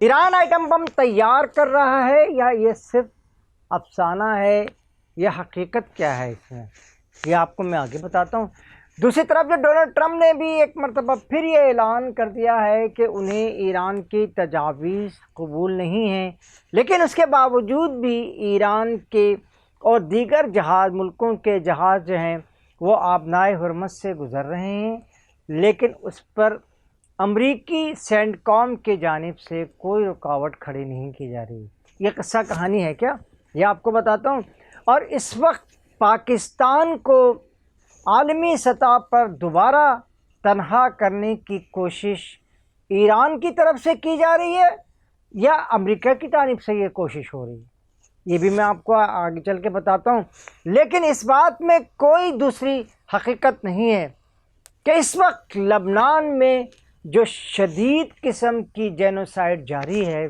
Iran atom bomb تیار کر رہا ہے یا یہ صرف افسانہ ہے یا حقیقت کیا ہے اس میں، یہ آپ کو میں آگے بتاتا ہوں۔ دوسری طرف جو ڈونلڈ ٹرمپ نے بھی ایک مرتبہ پھر یہ اعلان کر دیا ہے کہ انہیں ایران کی تجاویز قبول نہیں ہیں، لیکن اس کے باوجود بھی ایران کے اور دیگر ملکوں کے جہاز جو ہیں وہ آبنائے حرمت سے گزر رہے ہیں، لیکن اس پر امریکی سینڈ کام کی جانب سے کوئی رکاوٹ کھڑی نہیں کی جا رہی۔ یہ قصہ کہانی ہے کیا، یہ آپ کو بتاتا ہوں۔ اور اس وقت پاکستان کو عالمی سطح پر دوبارہ تنہا کرنے کی کوشش ایران کی طرف سے کی جا رہی ہے یا امریکہ کی جانب سے یہ کوشش ہو رہی ہے، یہ بھی میں آپ کو آگے چل کے بتاتا ہوں۔ لیکن اس بات میں کوئی دوسری حقیقت نہیں ہے کہ اس وقت لبنان میں جو شدید قسم کی جینوسائیڈ جاری ہے،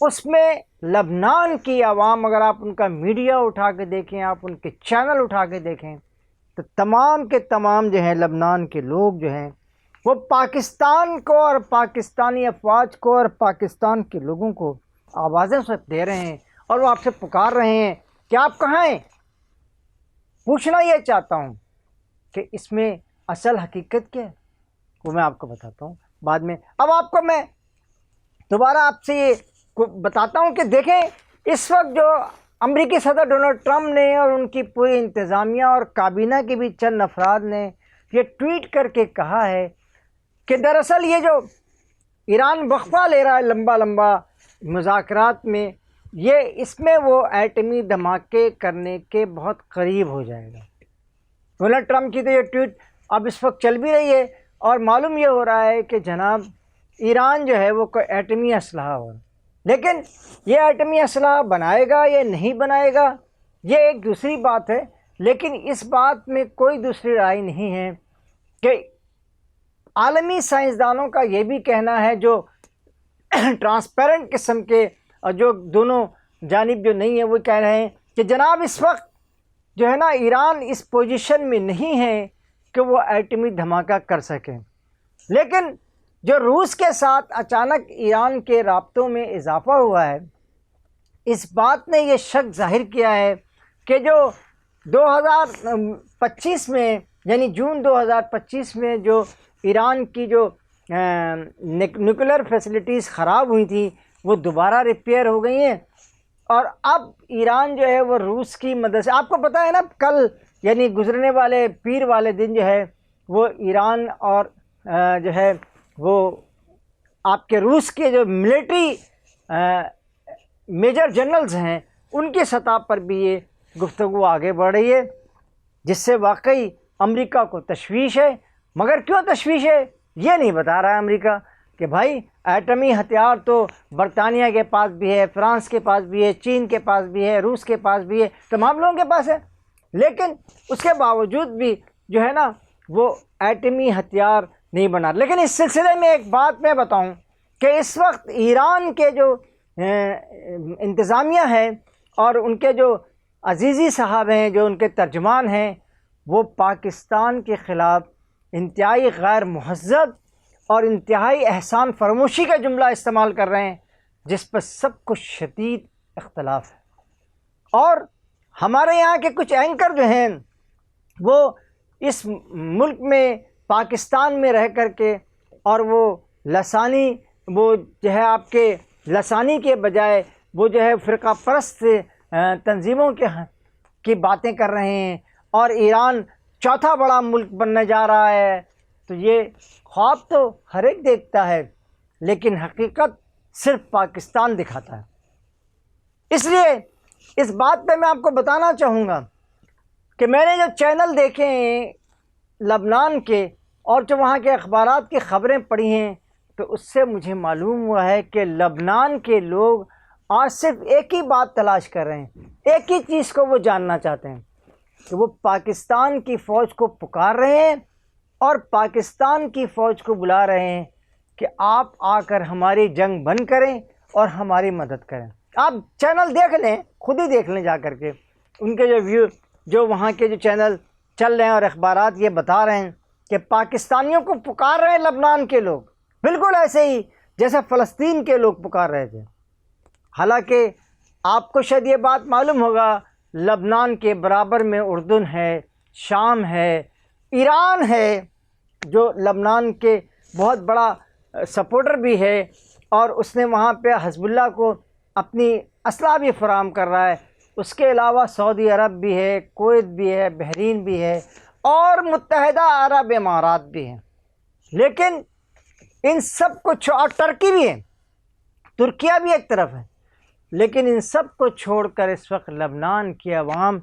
اس میں لبنان کی عوام، اگر آپ ان کا میڈیا اٹھا کے دیکھیں، آپ ان کے چینل اٹھا کے دیکھیں، تو تمام کے تمام جو ہیں لبنان کے لوگ جو ہیں وہ پاکستان کو اور پاکستانی افواج کو اور پاکستان کے لوگوں کو آوازیں دے رہے ہیں، اور وہ آپ سے پکار رہے ہیں کہ آپ کہاں ہیں۔ پوچھنا یہ چاہتا ہوں کہ اس میں اصل حقیقت کیا ہے، وہ میں آپ کو بتاتا ہوں بعد میں۔ اب آپ کو میں دوبارہ آپ سے یہ بتاتا ہوں کہ دیکھیں، اس وقت جو امریکی صدر ڈونلڈ ٹرمپ نے اور ان کی پوری انتظامیہ اور کابینہ کے بھی چند افراد نے یہ ٹویٹ کر کے کہا ہے کہ دراصل یہ جو ایران وقفہ لے رہا ہے لمبا لمبا مذاکرات میں، اس میں وہ ایٹمی دھماکے کرنے کے بہت قریب ہو جائے گا۔ ڈونلڈ ٹرمپ کی تو یہ ٹویٹ اب اس وقت چل بھی رہی ہے، اور معلوم یہ ہو رہا ہے کہ جناب ایران جو ہے وہ کوئی ایٹمی اسلحہ ہو، لیکن یہ ایٹمی اسلحہ بنائے گا یا نہیں بنائے گا یہ ایک دوسری بات ہے۔ لیکن اس بات میں کوئی دوسری رائے نہیں ہے کہ عالمی سائنسدانوں کا یہ بھی کہنا ہے، جو ٹرانسپیرنٹ قسم کے اور جو دونوں جانب جو نہیں ہے، وہ کہہ رہے ہیں کہ جناب اس وقت جو ہے نا ایران اس پوزیشن میں نہیں ہے کہ وہ ایٹمی دھماکہ کر سکیں۔ لیکن جو روس کے ساتھ اچانک ایران کے رابطوں میں اضافہ ہوا ہے، اس بات نے یہ شک ظاہر کیا ہے کہ جو 2025 میں یعنی جون 2025 میں جو ایران کی جو نیوکلر فیسلٹیز خراب ہوئی تھیں وہ دوبارہ ریپیئر ہو گئی ہیں، اور اب ایران جو ہے وہ روس کی مدد سے، آپ کو پتہ ہے نا کل یعنی گزرنے والے پیر والے دن جو ہے وہ ایران اور جو ہے وہ آپ کے روس کے جو ملٹری میجر جنرلز ہیں ان کی سطح پر بھی یہ گفتگو آگے بڑھ رہی ہے، جس سے واقعی امریکہ کو تشویش ہے۔ مگر کیوں تشویش ہے یہ نہیں بتا رہا ہے امریکہ کہ بھائی ایٹمی ہتھیار تو برطانیہ کے پاس بھی ہے، فرانس کے پاس بھی ہے، چین کے پاس بھی ہے، روس کے پاس بھی ہے، تمام لوگوں کے پاس ہے، لیکن اس کے باوجود بھی جو ہے نا وہ ایٹمی ہتھیار نہیں بنا۔ لیکن اس سلسلے میں ایک بات میں بتاؤں کہ اس وقت ایران کے جو انتظامیہ ہے اور ان کے جو عزیزی صاحب ہیں، جو ان کے ترجمان ہیں، وہ پاکستان کے خلاف انتہائی غیر مہذب اور انتہائی احسان فراموشی کا جملہ استعمال کر رہے ہیں، جس پر سب کو شدید اختلاف ہے۔ اور ہمارے یہاں کے کچھ اینکر جو ہیں وہ اس ملک میں پاکستان میں رہ کر کے اور وہ لسانی، وہ جو ہے آپ کے لسانی کے بجائے وہ جو ہے فرقہ پرست تنظیموں کی باتیں کر رہے ہیں، اور ایران چوتھا بڑا ملک بننے جا رہا ہے۔ تو یہ خواب تو ہر ایک دیکھتا ہے، لیکن حقیقت صرف پاکستان دکھاتا ہے۔ اس لیے اس بات پہ میں آپ کو بتانا چاہوں گا کہ میں نے جو چینل دیکھے ہیں لبنان کے اور جو وہاں کے اخبارات کی خبریں پڑھی ہیں، تو اس سے مجھے معلوم ہوا ہے کہ لبنان کے لوگ آج صرف ایک ہی بات تلاش کر رہے ہیں، ایک ہی چیز کو وہ جاننا چاہتے ہیں کہ وہ پاکستان کی فوج کو پکار رہے ہیں اور پاکستان کی فوج کو بلا رہے ہیں کہ آپ آ کر ہماری جنگ بند کریں اور ہماری مدد کریں۔ آپ چینل دیکھ لیں، خود ہی دیکھ لیں جا کر کے، ان کے جو وہاں کے جو چینل چل رہے ہیں اور اخبارات یہ بتا رہے ہیں کہ پاکستانیوں کو پکار رہے ہیں لبنان کے لوگ، بالکل ایسے ہی جیسے فلسطین کے لوگ پکار رہے تھے. حالانکہ آپ کو شاید یہ بات معلوم ہوگا، لبنان کے برابر میں اردن ہے، شام ہے، ایران ہے جو لبنان کے بہت بڑا سپورٹر بھی ہے، اور اس نے وہاں پہ حزب اللہ کو اپنی اسلحہ بھی فراہم کر رہا ہے. اس کے علاوہ سعودی عرب بھی ہے، کویت بھی ہے، بحرین بھی ہے، اور متحدہ عرب امارات بھی ہیں. لیکن ان سب کو اور ٹرکی بھی ہے، ترکیہ بھی ایک طرف ہے. لیکن ان سب کو چھوڑ کر اس وقت لبنان کی عوام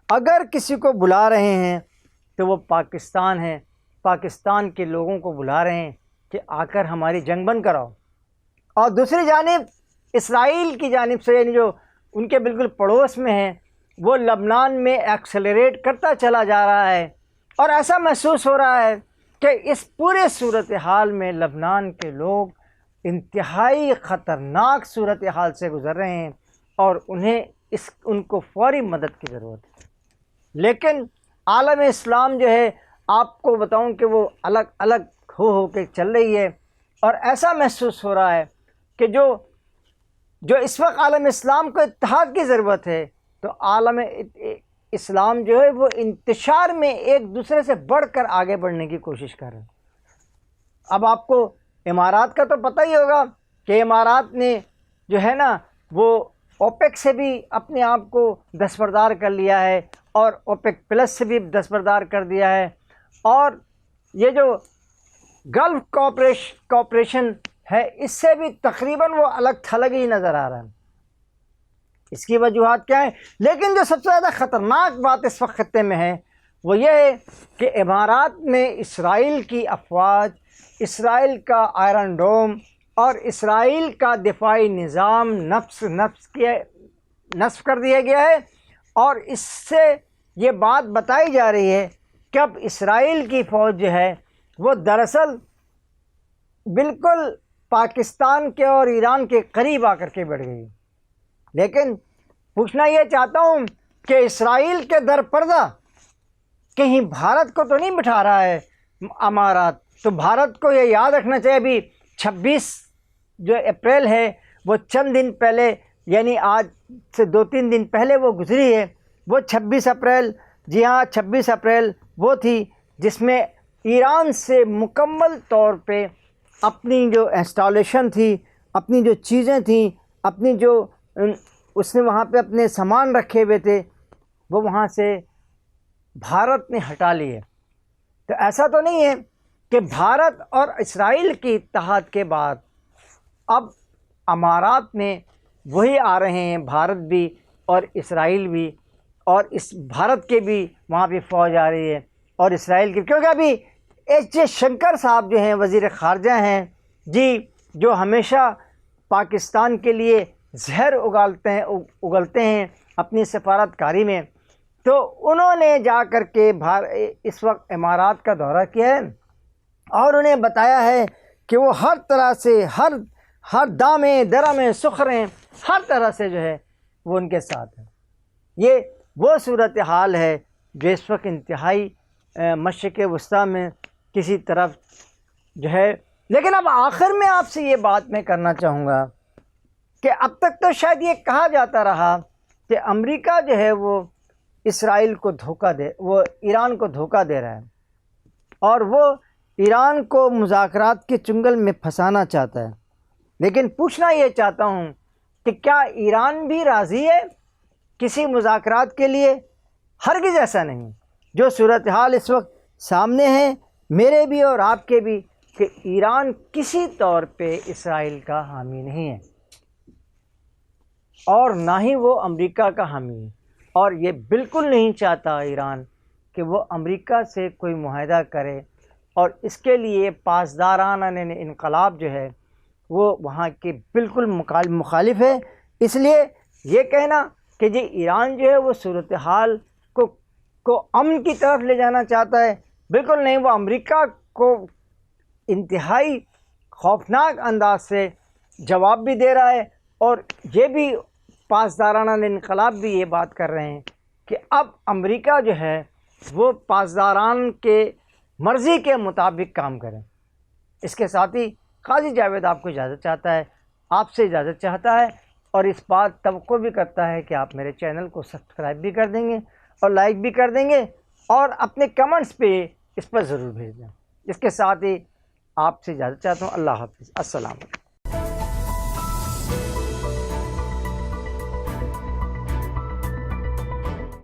اگر کسی کو بلا رہے ہیں تو وہ پاکستان ہے. پاکستان کے لوگوں کو بلا رہے ہیں کہ آ کر ہماری جنگ بند کراؤ. اور دوسری جانب اسرائیل کی جانب سے، یعنی جو ان کے بالکل پڑوس میں ہیں، وہ لبنان میں ایکسلریٹ کرتا چلا جا رہا ہے. اور ایسا محسوس ہو رہا ہے کہ اس پورے صورتحال میں لبنان کے لوگ انتہائی خطرناک صورتحال سے گزر رہے ہیں، اور ان کو فوری مدد کی ضرورت ہے. لیکن عالم اسلام جو ہے، آپ کو بتاؤں کہ وہ الگ الگ ہو کے چل رہی ہے. اور ایسا محسوس ہو رہا ہے کہ جو اس وقت عالم اسلام کو اتحاد کی ضرورت ہے، تو عالم اسلام جو ہے وہ انتشار میں ایک دوسرے سے بڑھ کر آگے بڑھنے کی کوشش کر رہے ہیں. اب آپ کو امارات کا تو پتہ ہی ہوگا کہ امارات نے جو ہے نا وہ اوپیک سے بھی اپنے آپ کو دستبردار کر لیا ہے، اور اوپیک پلس سے بھی دستبردار کر دیا ہے. اور یہ جو گلف کوآپریشن ہے، اس سے بھی تقریباً وہ الگ تھلگ ہی نظر آ رہا ہے. اس کی وجوہات کیا ہیں؟ لیکن جو سب سے زیادہ خطرناک بات اس وقت خطے میں ہے وہ یہ ہے کہ امارات نے اسرائیل کی افواج، اسرائیل کا آئرن ڈوم اور اسرائیل کا دفاعی نظام نصب کر دیا گیا ہے. اور اس سے یہ بات بتائی جا رہی ہے کہ اب اسرائیل کی فوج جو ہے وہ دراصل بالکل پاکستان کے اور ایران کے قریب آ کر کے بیٹھ گئی. لیکن پوچھنا یہ چاہتا ہوں کہ اسرائیل کے در پردہ کہیں بھارت کو تو نہیں بٹھا رہا ہے امارات؟ تو بھارت کو یہ یاد رکھنا چاہیے، ابھی 26 جو اپریل ہے وہ چند دن پہلے، یعنی آج سے 2-3 دن پہلے وہ گزری ہے. وہ 26 اپریل، جی ہاں 26 اپریل وہ تھی جس میں ایران سے مکمل طور پہ اپنی جو انسٹالیشن تھی، اپنی جو چیزیں تھیں، اپنی جو اس نے وہاں پہ اپنے سامان رکھے ہوئے تھے، وہ وہاں سے بھارت نے ہٹا لیے. تو ایسا تو نہیں ہے کہ بھارت اور اسرائیل کے اتحاد کے بعد اب امارات میں وہی آ رہے ہیں، بھارت بھی اور اسرائیل بھی، اور اس بھارت کے بھی وہاں پہ فوج آ رہی ہے اور اسرائیل کی، کیونکہ ابھی ایس جے شنکر صاحب جو ہیں وزیر خارجہ ہیں جی، جو ہمیشہ پاکستان کے لیے زہر اگلتے ہیں اپنی سفارتکاری میں، تو انہوں نے جا کر کے اس وقت امارات کا دورہ کیا ہے، اور انہیں بتایا ہے کہ وہ ہر طرح سے ہر دامیں درمیں سخریں ہر طرح سے جو ہے وہ ان کے ساتھ ہے. یہ وہ صورتحال ہے جو اس وقت انتہائی مشرق وسطیٰ میں کسی طرف جو ہے. لیکن اب آخر میں آپ سے یہ بات میں کرنا چاہوں گا کہ اب تک تو شاید یہ کہا جاتا رہا کہ امریکہ جو ہے وہ اسرائیل کو وہ ایران کو دھوکہ دے رہا ہے، اور وہ ایران کو مذاکرات کے چنگل میں پھنسانا چاہتا ہے. لیکن پوچھنا یہ چاہتا ہوں کہ کیا ایران بھی راضی ہے کسی مذاکرات کے لیے؟ ہرگز ایسا نہیں. جو صورتحال اس وقت سامنے ہے میرے بھی اور آپ کے بھی، کہ ایران کسی طور پہ اسرائیل کا حامی نہیں ہے، اور نہ ہی وہ امریکہ کا حامی ہے. اور یہ بالکل نہیں چاہتا ایران کہ وہ امریکہ سے کوئی معاہدہ کرے، اور اس کے لیے پاسدارانہ انقلاب جو ہے وہ وہاں کے بالکل مخالف ہے. اس لیے یہ کہنا کہ جی ایران جو ہے وہ صورتحال کو امن کی طرف لے جانا چاہتا ہے، بالکل نہیں. وہ امریکہ کو انتہائی خوفناک انداز سے جواب بھی دے رہا ہے، اور یہ بھی پاسدارانہ انقلاب بھی یہ بات کر رہے ہیں کہ اب امریکہ جو ہے وہ پاسداران کے مرضی کے مطابق کام کریں. اس کے ساتھ ہی قاضی جاوید آپ کو اجازت چاہتا ہے، آپ سے اجازت چاہتا ہے، اور اس بات توقع بھی کرتا ہے کہ آپ میرے چینل کو سبسکرائب بھی کر دیں گے اور لائک بھی کر دیں گے، اور اپنے کمنٹس پہ اس پر ضرور بھیج دیں۔ اس کے ساتھ ہی آپ سے اجازت چاہتا ہوں۔ اللہ حافظ، السلام علیکم۔